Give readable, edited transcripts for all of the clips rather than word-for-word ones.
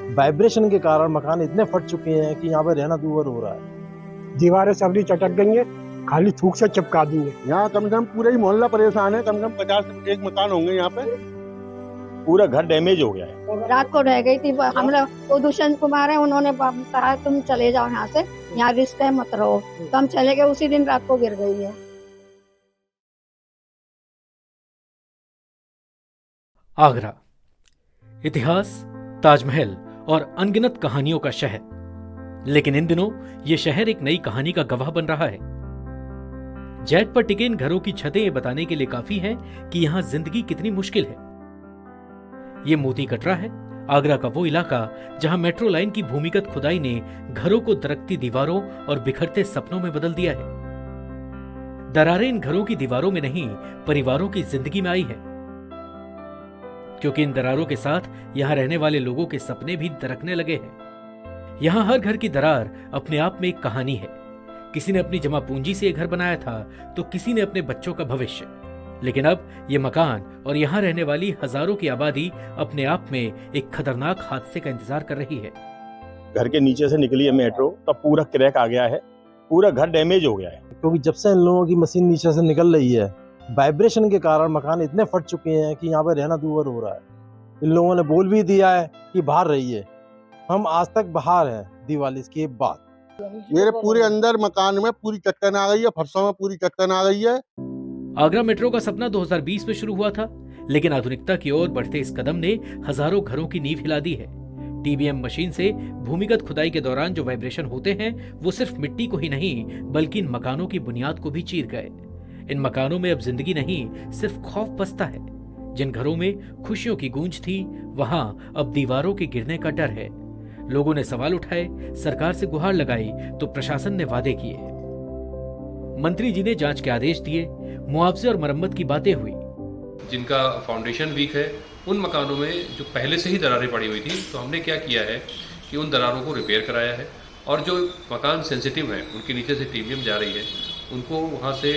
Vibration के कारण मकान इतने फट चुके हैं कि यहाँ पे रहना दूभर हो रहा है। दीवारें सबरी चटक गई हैं, खाली थूक से चिपका दी है। यहाँ कम से कम पूरा ही मोहल्ला परेशान है। कम से कम 50 से एक मकान होंगे यहाँ पे। पूरा घर डैमेज हो गया है। रात को रह गई थी, हम लोग वो दुष्यंत कुमार है, उन्होंने कहा तुम चले जाओ यहाँ से, यहाँ रिस्क है मत रहो। तो हम चले गए, उसी दिन रात को गिर गई है। आगरा, इतिहास, ताजमहल और अनगिनत कहानियों का शहर। लेकिन इन दिनों ये शहर एक नई कहानी का गवाह बन रहा है। जैक पर टिके इन घरों की छतें ये बताने के लिए काफी हैं कि यहां जिंदगी कितनी मुश्किल है। ये मोती कटरा है, आगरा का वो इलाका जहां मेट्रो लाइन की भूमिगत खुदाई ने घरों को दरकती दीवारों और बिखरते सपनों में बदल दिया है। दरारें इन घरों की दीवारों में नहीं, परिवारों की जिंदगी में आई है, क्योंकि इन दरारों के साथ यहां रहने वाले लोगों के सपने भी दरकने लगे हैं। यहां हर घर की दरार अपने आप में एक कहानी है। किसी ने अपनी जमा पूंजी से यह घर बनाया था, तो किसी ने अपने बच्चों का भविष्य। लेकिन अब ये मकान और यहां रहने वाली हजारों की आबादी अपने आप में एक खतरनाक हादसे का इंतजार कर रही है। घर के नीचे से निकली है मेट्रो, तब पूरा क्रैक आ गया है, पूरा घर डैमेज हो गया है। क्योंकि जब से इन लोगों की मशीन नीचे से निकल रही है, वाइब्रेशन के कारण मकान इतने फट चुके हैं कि यहाँ पे रहना दूभर हो रहा है। इन लोगों ने बोल भी दिया है कि बाहर रहिए। हम आज तक बाहर हैं दिवाली के बाद। मेरे पूरे अंदर मकान में पूरी चट्टान आ गई है, फर्शों में पूरी चट्टान आ गई है। आगरा मेट्रो का सपना 2020 में शुरू हुआ था, लेकिन आधुनिकता की ओर बढ़ते इस कदम ने हजारों घरों की नींव हिला दी है। टीबीएम मशीन से भूमिगत खुदाई के दौरान जो वाइब्रेशन होते हैं, वो सिर्फ मिट्टी को ही नहीं बल्कि इन मकानों की बुनियाद को भी चीर गए। इन मकानों में अब जिंदगी नहीं, सिर्फ खौफ बसता है। जिन घरों में खुशियों की गूंज थी, वहां अब दीवारों के गिरने का डर है। लोगों ने सवाल उठाए, सरकार से गुहार लगाई, तो प्रशासन ने वादे किए। मंत्री जी ने जांच के आदेश दिए, मुआवजे और मरम्मत की बातें हुई। जिनका फाउंडेशन वीक है, उन मकानों में जो पहले से ही दरारें पड़ी हुई थी, तो हमने क्या किया है कि उन दरारों को रिपेयर कराया है। और जो मकान सेंसिटिव हैं, उनके नीचे से टीबीएम जा रही है, उनको वहाँ से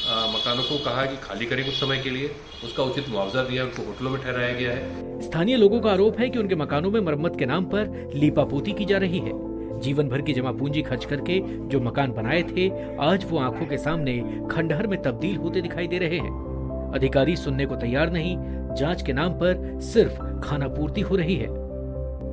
मकानों को कहा कि खाली करें कुछ समय के लिए, उसका उचित मुआवजा दिया, उनको होटलों में ठहराया गया है। स्थानीय लोगों का आरोप है कि उनके मकानों में मरम्मत के नाम पर लीपापोती की जा रही है। जीवन भर की जमा पूंजी खर्च करके जो मकान बनाए थे, आज वो आंखों के सामने खंडहर में तब्दील होते दिखाई दे रहे हैं। अधिकारी सुनने को तैयार नहीं, जांच के नाम पर सिर्फ खाना पूर्ति हो रही है।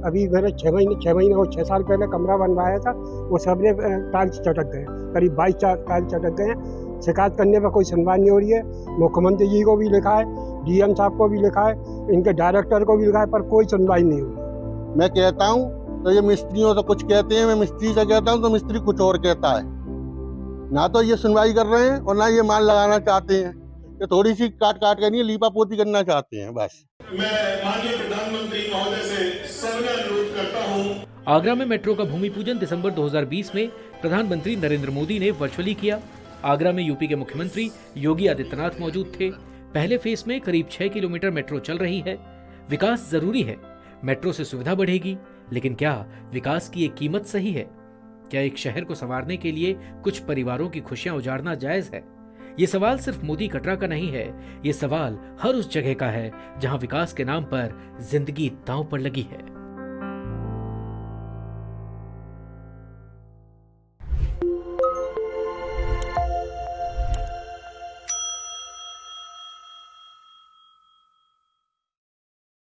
अभी मैंने 6 महीने और 6 साल पहले कमरा बनवाया था, वो सबने टाइल्स चटक गए, करीब 22 टाइल्स चटक गए। शिकायत करने पर कोई सुनवाई नहीं हो रही है। मुख्यमंत्री जी को भी लिखा है, डीएम साहब को भी लिखा है, इनके डायरेक्टर को भी लिखा है, पर कोई सुनवाई नहीं हो रही। मैं कहता हूँ तो ये मिस्त्रियों से कुछ कहते हैं, मैं मिस्त्री से कहता हूँ तो मिस्त्री कुछ और कहता है। ना तो ये सुनवाई कर रहे हैं और ना ये माल लगाना चाहते हैं। ये थोड़ी सी काट करनी लीपा पोती करना चाहते हैं बस। मैं माननीय प्रधानमंत्री महोदय से सविनय अनुरोध करता हूँ। आगरा में मेट्रो का भूमि पूजन दिसंबर 2020 में प्रधानमंत्री नरेंद्र मोदी ने वर्चुअली किया। आगरा में यूपी के मुख्यमंत्री योगी आदित्यनाथ मौजूद थे। पहले फेज में करीब 6 किलोमीटर मेट्रो चल रही है। विकास जरूरी है, मेट्रो से सुविधा बढ़ेगी, लेकिन क्या विकास की एक कीमत सही है? क्या एक शहर को संवारने के लिए कुछ परिवारों की खुशियां उजाड़ना जायज है? ये सवाल सिर्फ मोदी कटरा का नहीं है, ये सवाल हर उस जगह का है जहां विकास के नाम पर जिंदगी दांव पर लगी है।